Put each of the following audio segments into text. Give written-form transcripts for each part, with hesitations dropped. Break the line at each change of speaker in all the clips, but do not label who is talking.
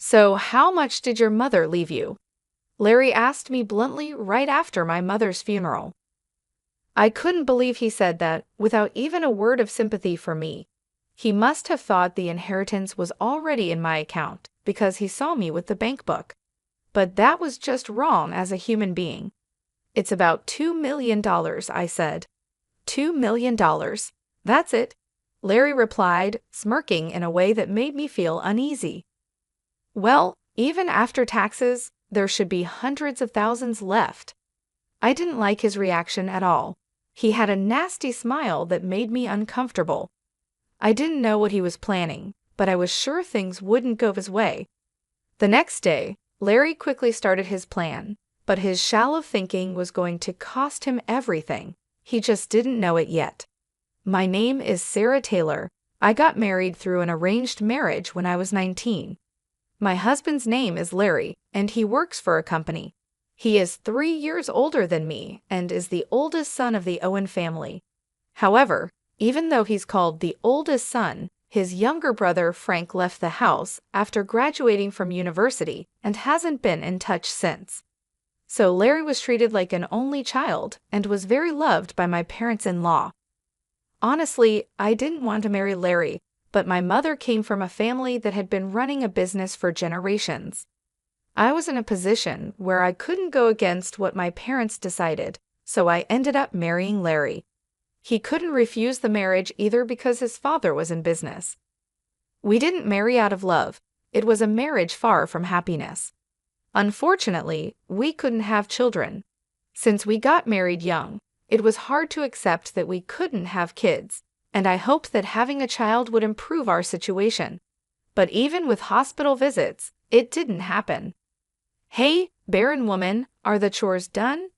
So, how much did your mother leave you? Larry asked me bluntly right after my mother's funeral. I couldn't believe he said that, without even a word of sympathy for me. He must have thought the inheritance was already in my account, because he saw me with the bank book. But that was just wrong as a human being. It's about $2 million, I said. $2 million. That's it, Larry replied, smirking in a way that made me feel uneasy. Well, even after taxes, there should be hundreds of thousands left. I didn't like his reaction at all. He had a nasty smile that made me uncomfortable. I didn't know what he was planning, but I was sure things wouldn't go his way. The next day, Larry quickly started his plan, but his shallow thinking was going to cost him everything. He just didn't know it yet. My name is Sarah Taylor. I got married through an arranged marriage when I was 19. My husband's name is Larry, and he works for a company. He is 3 years older than me and is the oldest son of the Owen family. However, even though he's called the oldest son, his younger brother Frank left the house after graduating from university and hasn't been in touch since. So Larry was treated like an only child and was very loved by my parents-in-law. Honestly, I didn't want to marry Larry, but my mother came from a family that had been running a business for generations. I was in a position where I couldn't go against what my parents decided, so I ended up marrying Larry. He couldn't refuse the marriage either because his father was in business. We didn't marry out of love. It was a marriage far from happiness. Unfortunately, we couldn't have children. Since we got married young, it was hard to accept that we couldn't have kids, and I hoped that having a child would improve our situation. But even with hospital visits, it didn't happen. Hey, barren woman, are the chores done?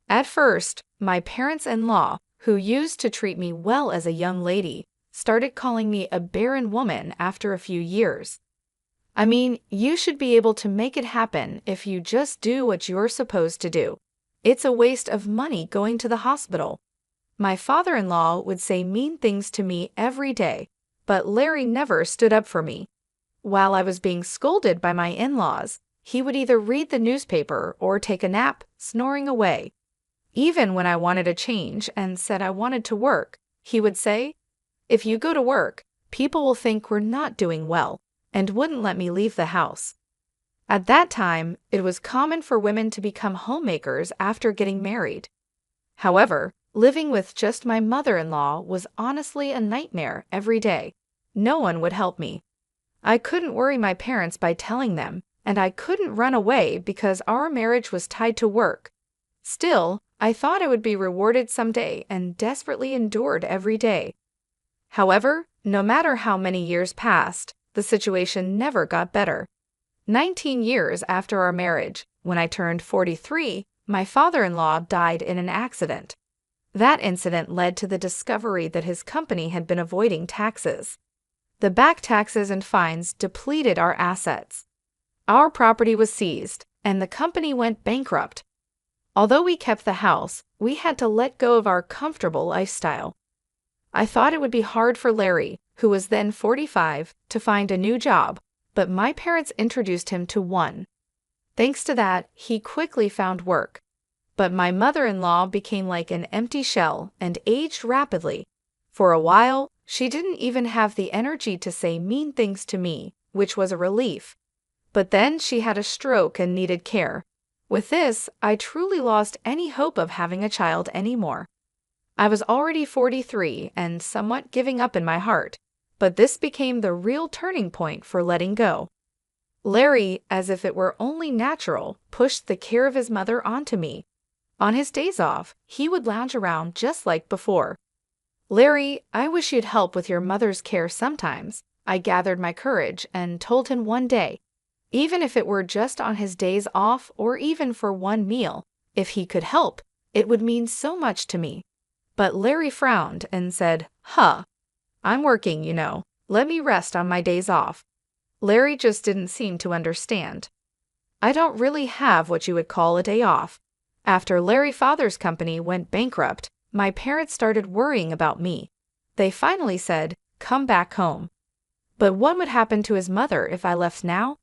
At first, my parents-in-law, who used to treat me well as a young lady, started calling me a barren woman after a few years. I mean, you should be able to make it happen if you just do what you're supposed to do. It's a waste of money going to the hospital. My father-in-law would say mean things to me every day, but Larry never stood up for me. While I was being scolded by my in-laws, he would either read the newspaper or take a nap, snoring away. Even when I wanted a change and said I wanted to work, he would say, "If you go to work, people will think we're not doing well," and wouldn't let me leave the house. At that time, it was common for women to become homemakers after getting married. However, living with just my mother-in-law was honestly a nightmare every day. No one would help me. I couldn't worry my parents by telling them, and I couldn't run away because our marriage was tied to work. Still, I thought I would be rewarded someday and desperately endured every day. However, no matter how many years passed, the situation never got better. 19 years after our marriage, when I turned 43, my father-in-law died in an accident. That incident led to the discovery that his company had been avoiding taxes. The back taxes and fines depleted our assets. Our property was seized, and the company went bankrupt. Although we kept the house, we had to let go of our comfortable lifestyle. I thought it would be hard for Larry, who was then 45, to find a new job, but my parents introduced him to one. Thanks to that, he quickly found work. But my mother-in-law became like an empty shell and aged rapidly. For a while, she didn't even have the energy to say mean things to me, which was a relief. But then she had a stroke and needed care. With this, I truly lost any hope of having a child anymore. I was already 43 and somewhat giving up in my heart, but this became the real turning point for letting go. Larry, as if it were only natural, pushed the care of his mother onto me. On his days off, he would lounge around just like before. "Larry, I wish you'd help with your mother's care sometimes," I gathered my courage and told him one day. Even if it were just on his days off or even for one meal, if he could help, it would mean so much to me. But Larry frowned and said, I'm working, you know. Let me rest on my days off." Larry just didn't seem to understand. I don't really have what you would call a day off. After Larry's father's company went bankrupt, my parents started worrying about me. They finally said, "Come back home." But what would happen to his mother if I left now?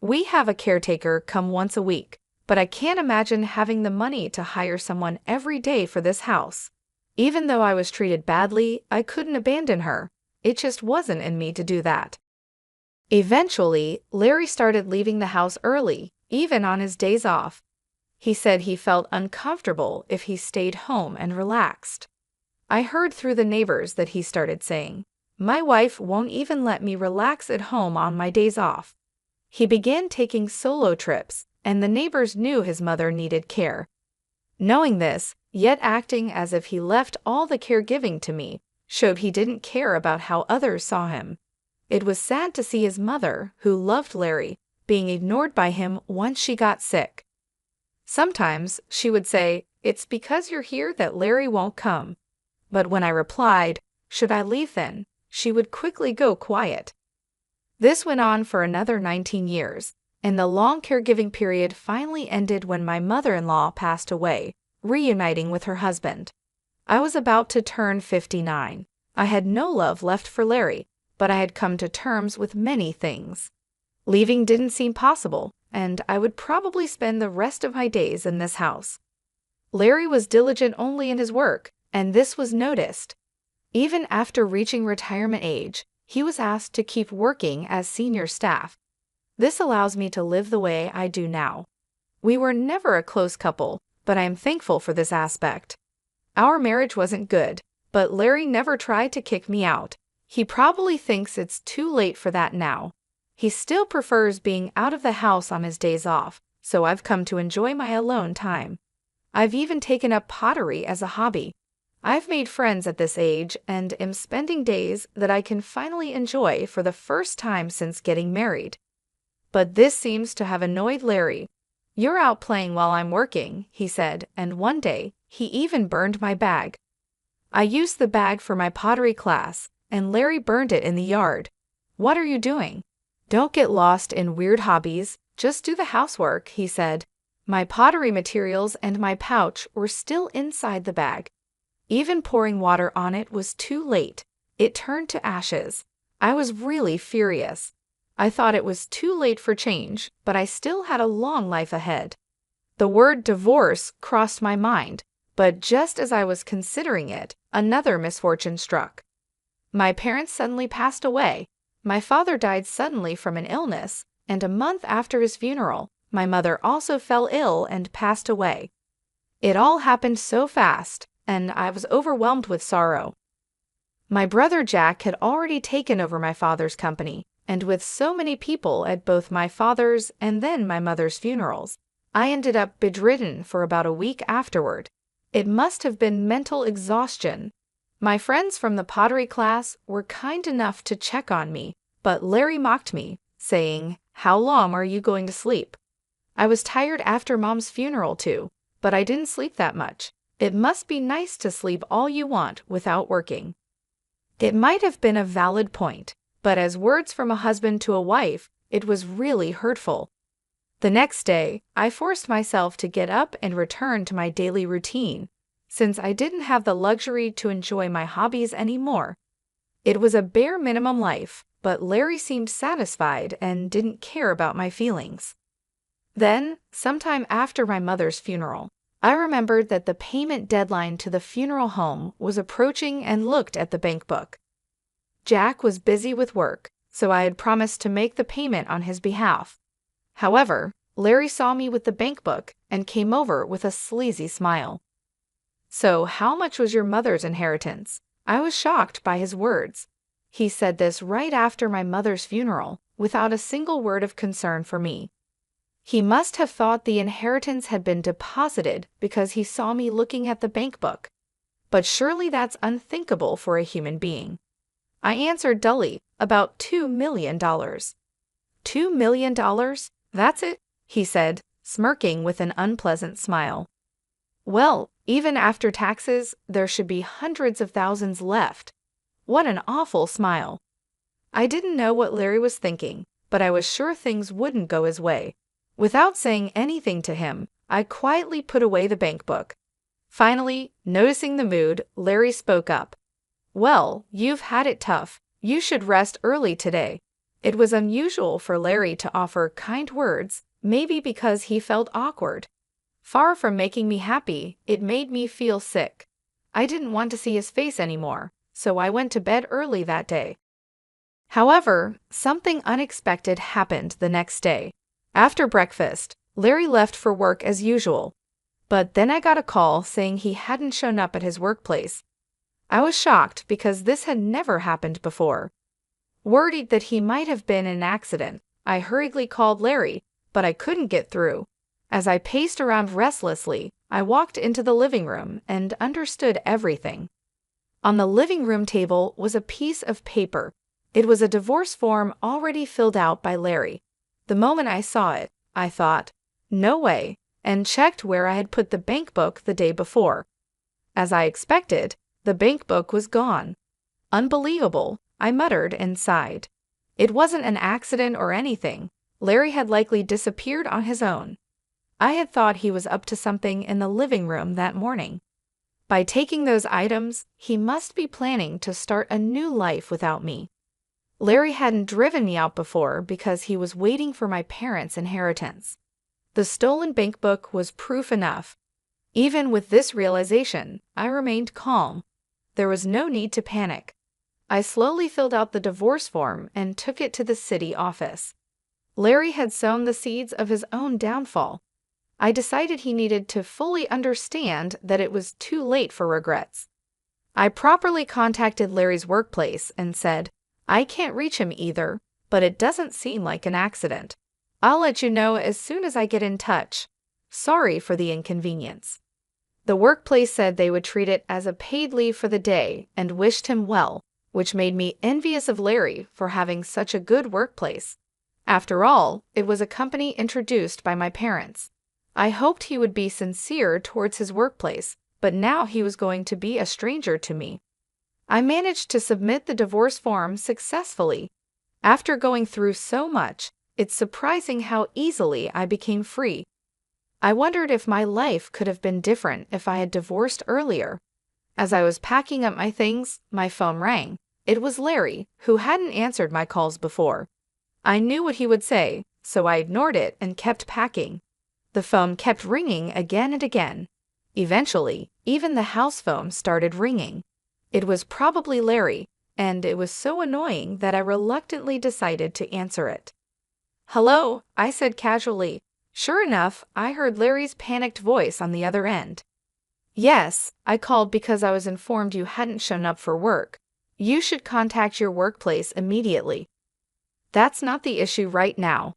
We have a caretaker come once a week, but I can't imagine having the money to hire someone every day for this house. Even though I was treated badly, I couldn't abandon her. It just wasn't in me to do that. Eventually, Larry started leaving the house early, even on his days off. He said he felt uncomfortable if he stayed home and relaxed. I heard through the neighbors that he started saying, "My wife won't even let me relax at home on my days off." He began taking solo trips, and the neighbors knew his mother needed care. Knowing this, yet acting as if he left all the caregiving to me, showed he didn't care about how others saw him. It was sad to see his mother, who loved Larry, being ignored by him once she got sick. Sometimes she would say, "It's because you're here that Larry won't come." But when I replied, "Should I leave then?" she would quickly go quiet. This went on for another 19 years, and the long caregiving period finally ended when my mother-in-law passed away, reuniting with her husband. I was about to turn 59. I had no love left for Larry, but I had come to terms with many things. Leaving didn't seem possible, and I would probably spend the rest of my days in this house. Larry was diligent only in his work, and this was noticed. Even after reaching retirement age, he was asked to keep working as senior staff. This allows me to live the way I do now. We were never a close couple, but I am thankful for this aspect. Our marriage wasn't good, but Larry never tried to kick me out. He probably thinks it's too late for that now. He still prefers being out of the house on his days off, so I've come to enjoy my alone time. I've even taken up pottery as a hobby. I've made friends at this age and am spending days that I can finally enjoy for the first time since getting married. But this seems to have annoyed Larry. "You're out playing while I'm working," he said, and one day, he even burned my bag. I used the bag for my pottery class, and Larry burned it in the yard. "What are you doing?" "Don't get lost in weird hobbies, just do the housework," he said. My pottery materials and my pouch were still inside the bag. Even pouring water on it was too late. It turned to ashes. I was really furious. I thought it was too late for change, but I still had a long life ahead. The word divorce crossed my mind, but just as I was considering it, another misfortune struck. My parents suddenly passed away. My father died suddenly from an illness, and a month after his funeral, my mother also fell ill and passed away. It all happened so fast, and I was overwhelmed with sorrow. My brother Jack had already taken over my father's company, and with so many people at both my father's and then my mother's funerals, I ended up bedridden for about a week afterward. It must have been mental exhaustion. My friends from the pottery class were kind enough to check on me, but Larry mocked me, saying, "How long are you going to sleep?" I was tired after Mom's funeral too, but I didn't sleep that much. It must be nice to sleep all you want without working. It might have been a valid point, but as words from a husband to a wife, it was really hurtful. The next day, I forced myself to get up and return to my daily routine, since I didn't have the luxury to enjoy my hobbies anymore. It was a bare minimum life, but Larry seemed satisfied and didn't care about my feelings. Then, sometime after my mother's funeral, I remembered that the payment deadline to the funeral home was approaching and looked at the bank book. Jack was busy with work, so I had promised to make the payment on his behalf. However, Larry saw me with the bank book and came over with a sleazy smile. "So, how much was your mother's inheritance?" I was shocked by his words. He said this right after my mother's funeral, without a single word of concern for me. He must have thought the inheritance had been deposited because he saw me looking at the bank book. But surely that's unthinkable for a human being. I answered dully, "About $2 million. $2 million? That's it?" he said, smirking with an unpleasant smile. "Well, even after taxes, there should be hundreds of thousands left." What an awful smile. I didn't know what Larry was thinking, but I was sure things wouldn't go his way. Without saying anything to him, I quietly put away the bank book. Finally, noticing the mood, Larry spoke up. "Well, you've had it tough. You should rest early today. It was unusual for Larry to offer kind words, maybe because he felt awkward. Far from making me happy, it made me feel sick. I didn't want to see his face anymore, so I went to bed early that day. However, something unexpected happened the next day. After breakfast, Larry left for work as usual. But then I got a call saying he hadn't shown up at his workplace. I was shocked because this had never happened before. Worried that he might have been in an accident, I hurriedly called Larry, but I couldn't get through. As I paced around restlessly, I walked into the living room and understood everything. On the living room table was a piece of paper. It was a divorce form already filled out by Larry. The moment I saw it, I thought, "No way," and checked where I had put the bank book the day before. As I expected, the bank book was gone. Unbelievable, I muttered and sighed. It wasn't an accident or anything. Larry had likely disappeared on his own. I had thought he was up to something in the living room that morning. By taking those items, he must be planning to start a new life without me. Larry hadn't driven me out before because he was waiting for my parents' inheritance. The stolen bank book was proof enough. Even with this realization, I remained calm. There was no need to panic. I slowly filled out the divorce form and took it to the city office. Larry had sown the seeds of his own downfall. I decided he needed to fully understand that it was too late for regrets. I properly contacted Larry's workplace and said, "I can't reach him either, but it doesn't seem like an accident. I'll let you know as soon as I get in touch. Sorry for the inconvenience." The workplace said they would treat it as a paid leave for the day and wished him well, which made me envious of Larry for having such a good workplace. After all, it was a company introduced by my parents. I hoped he would be sincere towards his workplace, but now he was going to be a stranger to me. I managed to submit the divorce form successfully. After going through so much, it's surprising how easily I became free. I wondered if my life could have been different if I had divorced earlier. As I was packing up my things, my phone rang. It was Larry, who hadn't answered my calls before. I knew what he would say, so I ignored it and kept packing. The phone kept ringing again and again. Eventually, even the house phone started ringing. It was probably Larry, and it was so annoying that I reluctantly decided to answer it. "Hello," I said casually. Sure enough, I heard Larry's panicked voice on the other end. "Yes, I called because I was informed you hadn't shown up for work. You should contact your workplace immediately." "That's not the issue right now."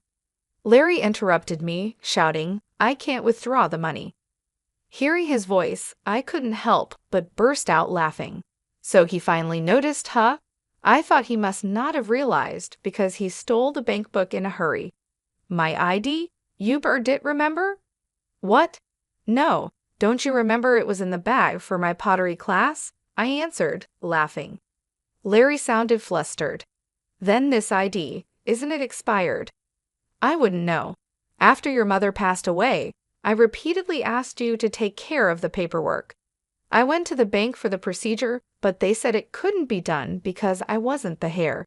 Larry interrupted me, shouting, "I can't withdraw the money." Hearing his voice, I couldn't help but burst out laughing. So he finally noticed, huh? I thought he must not have realized because he stole the bank book in a hurry. "My ID? You burned it, remember?" "What? No, don't you remember it was in the bag for my pottery class?" I answered, laughing. Larry sounded flustered. "Then this ID, isn't it expired?" "I wouldn't know. After your mother passed away, I repeatedly asked you to take care of the paperwork. I went to the bank for the procedure, but they said it couldn't be done because I wasn't the heir.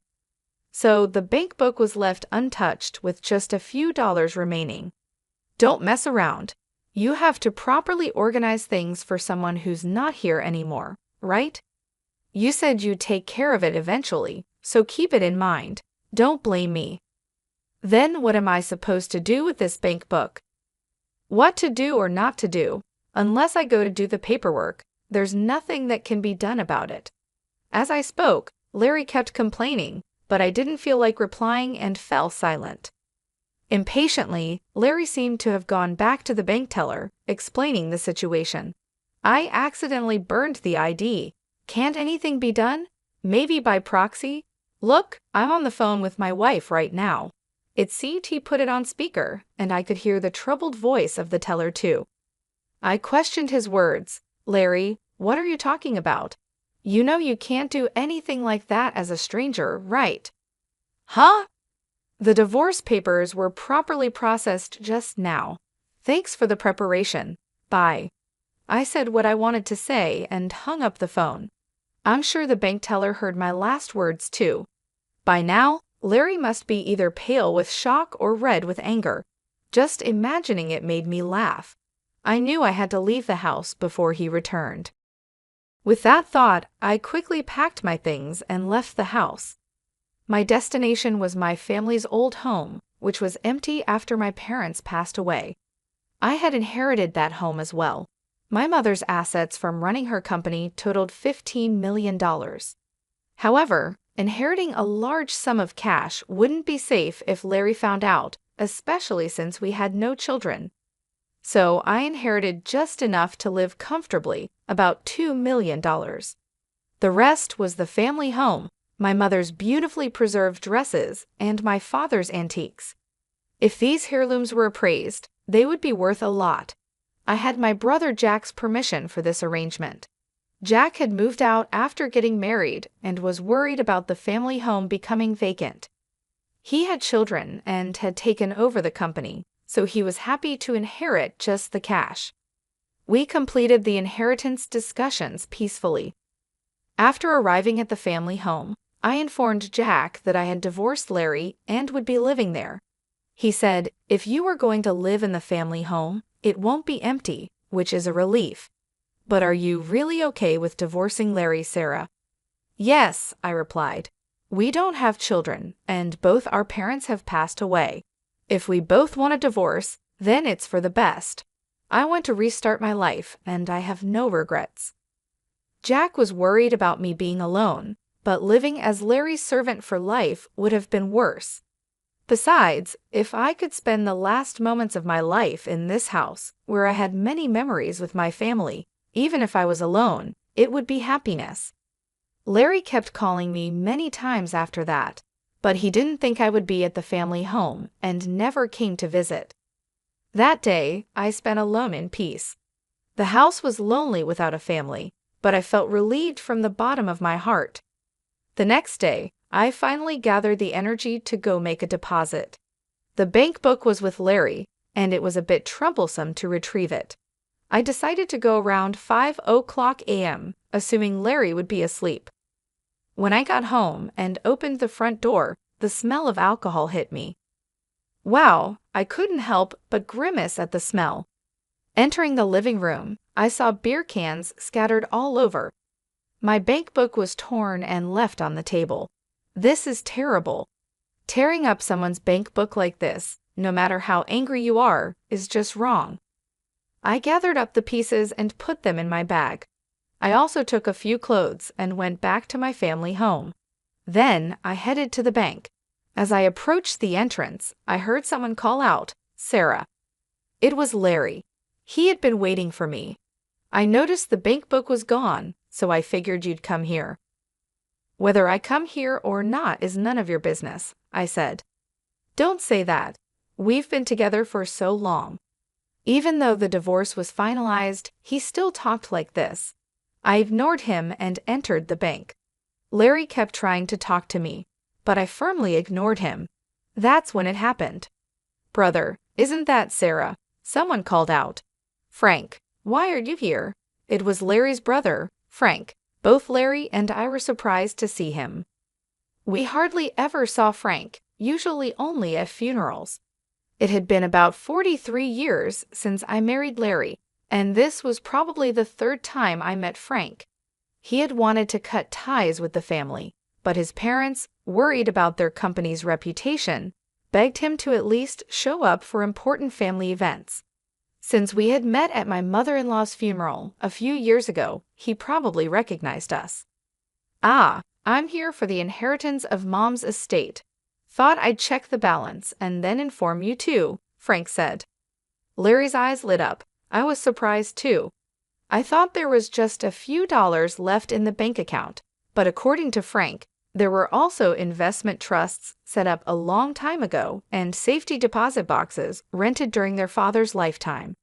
So the bank book was left untouched with just a few dollars remaining. Don't mess around. You have to properly organize things for someone who's not here anymore, right? You said you'd take care of it eventually, so keep it in mind. Don't blame me." "Then what am I supposed to do with this bank book?" "What to do or not to do, unless I go to do the paperwork, there's nothing that can be done about it." As I spoke, Larry kept complaining, but I didn't feel like replying and fell silent. Impatiently, Larry seemed to have gone back to the bank teller, explaining the situation. "I accidentally burned the ID. Can't anything be done? Maybe by proxy? Look, I'm on the phone with my wife right now." It seemed he put it on speaker, and I could hear the troubled voice of the teller too. I questioned his words. "Larry, what are you talking about? You know you can't do anything like that as a stranger, right?" "Huh?" "The divorce papers were properly processed just now. Thanks for the preparation. Bye." I said what I wanted to say and hung up the phone. I'm sure the bank teller heard my last words too. By now, Larry must be either pale with shock or red with anger. Just imagining it made me laugh. I knew I had to leave the house before he returned. With that thought, I quickly packed my things and left the house. My destination was my family's old home, which was empty after my parents passed away. I had inherited that home as well. My mother's assets from running her company totaled $15 million. However, inheriting a large sum of cash wouldn't be safe if Larry found out, especially since we had no children. So I inherited just enough to live comfortably, about $2 million. The rest was the family home, my mother's beautifully preserved dresses, and my father's antiques. If these heirlooms were appraised, they would be worth a lot. I had my brother Jack's permission for this arrangement. Jack had moved out after getting married and was worried about the family home becoming vacant. He had children and had taken over the company, so he was happy to inherit just the cash. We completed the inheritance discussions peacefully. After arriving at the family home, I informed Jack that I had divorced Larry and would be living there. He said, "If you are going to live in the family home, it won't be empty," which is a relief. "But are you really okay with divorcing Larry, Sarah?" "Yes," I replied. "We don't have children, and both our parents have passed away. If we both want a divorce, then it's for the best. I want to restart my life, and I have no regrets." Jack was worried about me being alone, but living as Larry's servant for life would have been worse. Besides, if I could spend the last moments of my life in this house, where I had many memories with my family, even if I was alone, it would be happiness. Larry kept calling me many times after that, but he didn't think I would be at the family home and never came to visit. That day, I spent alone in peace. The house was lonely without a family, but I felt relieved from the bottom of my heart. The next day, I finally gathered the energy to go make a deposit. The bank book was with Larry, and it was a bit troublesome to retrieve it. I decided to go around 5:00 a.m., assuming Larry would be asleep. When I got home and opened the front door, the smell of alcohol hit me. Wow, I couldn't help but grimace at the smell. Entering the living room, I saw beer cans scattered all over. My bank book was torn and left on the table. This is terrible. Tearing up someone's bank book like this, no matter how angry you are, is just wrong. I gathered up the pieces and put them in my bag. I also took a few clothes and went back to my family home. Then I headed to the bank. As I approached the entrance, I heard someone call out, "Sarah." It was Larry. He had been waiting for me. I noticed the bank book was gone, so I figured you'd come here. "Whether I come here or not is none of your business," I said. "Don't say that. We've been together for so long." Even though the divorce was finalized, he still talked like this. I ignored him and entered the bank. Larry kept trying to talk to me, but I firmly ignored him. That's when it happened. "Brother, isn't that Sarah?" Someone called out. "Frank, why are you here?" It was Larry's brother, Frank. Both Larry and I were surprised to see him. We hardly ever saw Frank, usually only at funerals. It had been about 43 years since I married Larry, and this was probably the third time I met Frank. He had wanted to cut ties with the family, but his parents, worried about their company's reputation, begged him to at least show up for important family events. Since we had met at my mother-in-law's funeral a few years ago, he probably recognized us. "Ah, I'm here for the inheritance of Mom's estate. Thought I'd check the balance and then inform you too," Frank said. Larry's eyes lit up. I was surprised too. I thought there was just a few dollars left in the bank account, but according to Frank, there were also investment trusts set up a long time ago and safety deposit boxes rented during their father's lifetime.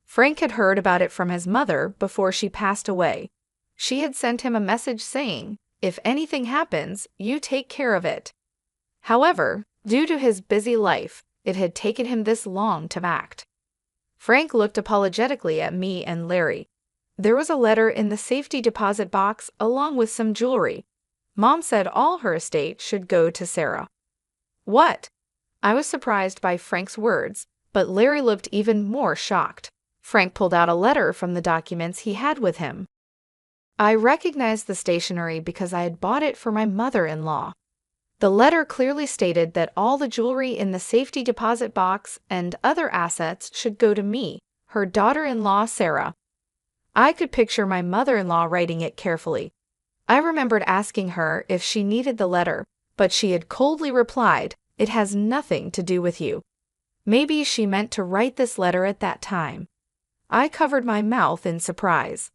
Frank had heard about it from his mother before she passed away. She had sent him a message saying, "If anything happens, you take care of it." However, due to his busy life, it had taken him this long to act. Frank looked apologetically at me and Larry. There was a letter in the safety deposit box along with some jewelry. Mom said all her estate should go to Sarah. What? I was surprised by Frank's words, but Larry looked even more shocked. Frank pulled out a letter from the documents he had with him. I recognized the stationery because I had bought it for my mother-in-law. The letter clearly stated that all the jewelry in the safety deposit box and other assets should go to me, her daughter-in-law Sarah. I could picture my mother-in-law writing it carefully. I remembered asking her if she needed the letter, but she had coldly replied, "It has nothing to do with you." Maybe she meant to write this letter at that time. I covered my mouth in surprise.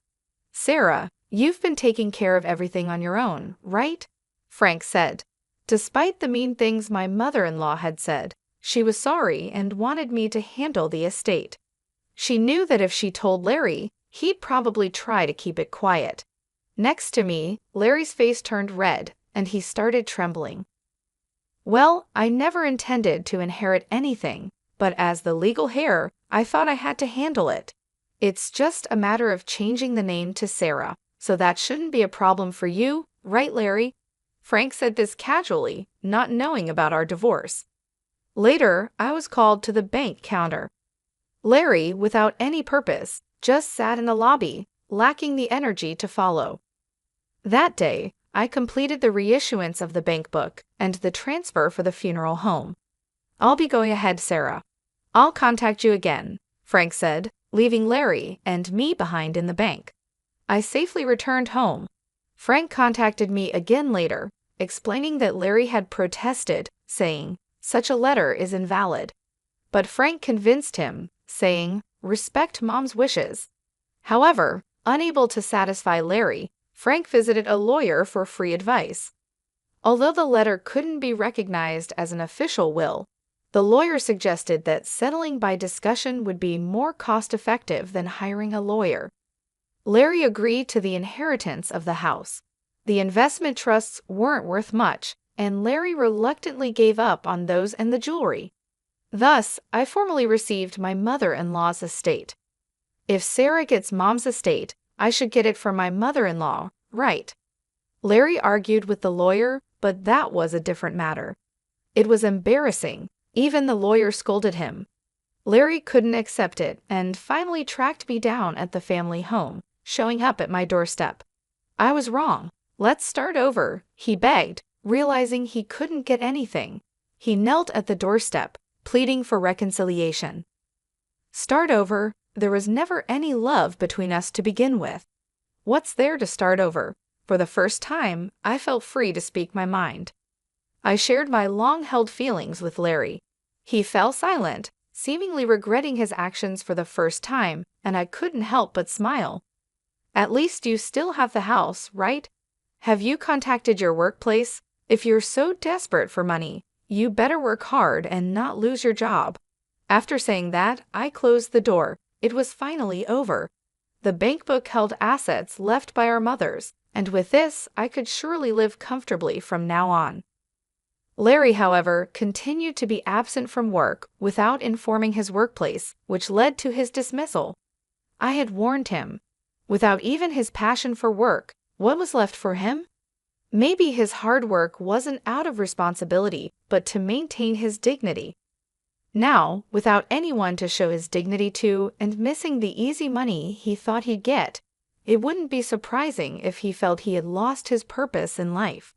"Sarah, you've been taking care of everything on your own, right?" Frank said. Despite the mean things my mother-in-law had said, she was sorry and wanted me to handle the estate. She knew that if she told Larry, he'd probably try to keep it quiet. Next to me, Larry's face turned red, and he started trembling. "Well, I never intended to inherit anything, but as the legal heir, I thought I had to handle it. It's just a matter of changing the name to Sarah, so that shouldn't be a problem for you, right, Larry?" Frank said this casually, not knowing about our divorce. Later, I was called to the bank counter. Larry, without any purpose, just sat in the lobby, lacking the energy to follow. That day, I completed the reissuance of the bank book and the transfer for the funeral home. "I'll be going ahead, Sarah. I'll contact you again," Frank said, leaving Larry and me behind in the bank. I safely returned home. Frank contacted me again later, explaining that Larry had protested, saying, "Such a letter is invalid." But Frank convinced him, saying, "Respect Mom's wishes." However, unable to satisfy Larry, Frank visited a lawyer for free advice. Although the letter couldn't be recognized as an official will, the lawyer suggested that settling by discussion would be more cost-effective than hiring a lawyer. Larry agreed to the inheritance of the house. The investment trusts weren't worth much, and Larry reluctantly gave up on those and the jewelry. Thus, I formally received my mother-in-law's estate. If Sarah gets Mom's estate, I should get it from my mother-in-law, right? Larry argued with the lawyer, but that was a different matter. It was embarrassing. Even the lawyer scolded him. Larry couldn't accept it and finally tracked me down at the family home, showing up at my doorstep. I was wrong. "Let's start over," he begged, realizing he couldn't get anything. He knelt at the doorstep, pleading for reconciliation. Start over? There was never any love between us to begin with. What's there to start over? For the first time, I felt free to speak my mind. I shared my long-held feelings with Larry. He fell silent, seemingly regretting his actions for the first time, and I couldn't help but smile. "At least you still have the house, right? Have you contacted your workplace? If you're so desperate for money, you better work hard and not lose your job." After saying that, I closed the door. It was finally over. The bank book held assets left by our mothers, and with this, I could surely live comfortably from now on. Larry, however, continued to be absent from work without informing his workplace, which led to his dismissal. I had warned him. Without even his passion for work, what was left for him? Maybe his hard work wasn't out of responsibility, but to maintain his dignity. Now, without anyone to show his dignity to and missing the easy money he thought he'd get, it wouldn't be surprising if he felt he had lost his purpose in life.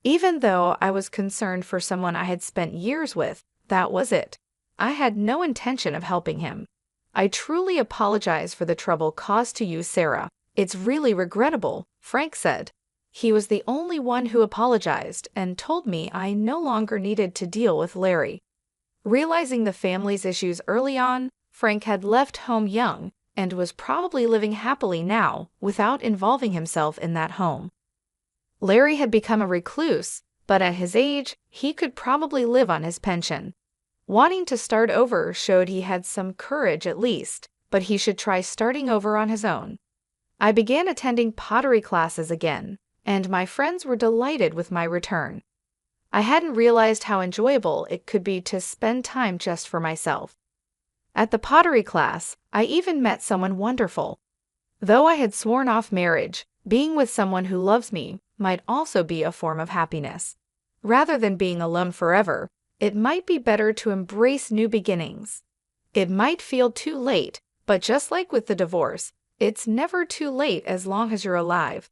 Even though I was concerned for someone I had spent years with, that was it. I had no intention of helping him. "I truly apologize for the trouble caused to you, Sarah. It's really regrettable," Frank said. He was the only one who apologized and told me I no longer needed to deal with Larry. Realizing the family's issues early on, Frank had left home young and was probably living happily now without involving himself in that home. Larry had become a recluse, but at his age, he could probably live on his pension. Wanting to start over showed he had some courage at least, but he should try starting over on his own. I began attending pottery classes again, and my friends were delighted with my return. I hadn't realized how enjoyable it could be to spend time just for myself. At the pottery class, I even met someone wonderful. Though I had sworn off marriage, being with someone who loves me might also be a form of happiness. Rather than being alone forever, it might be better to embrace new beginnings. It might feel too late, but just like with the divorce, it's never too late as long as you're alive.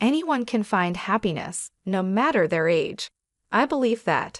Anyone can find happiness, no matter their age. I believe that.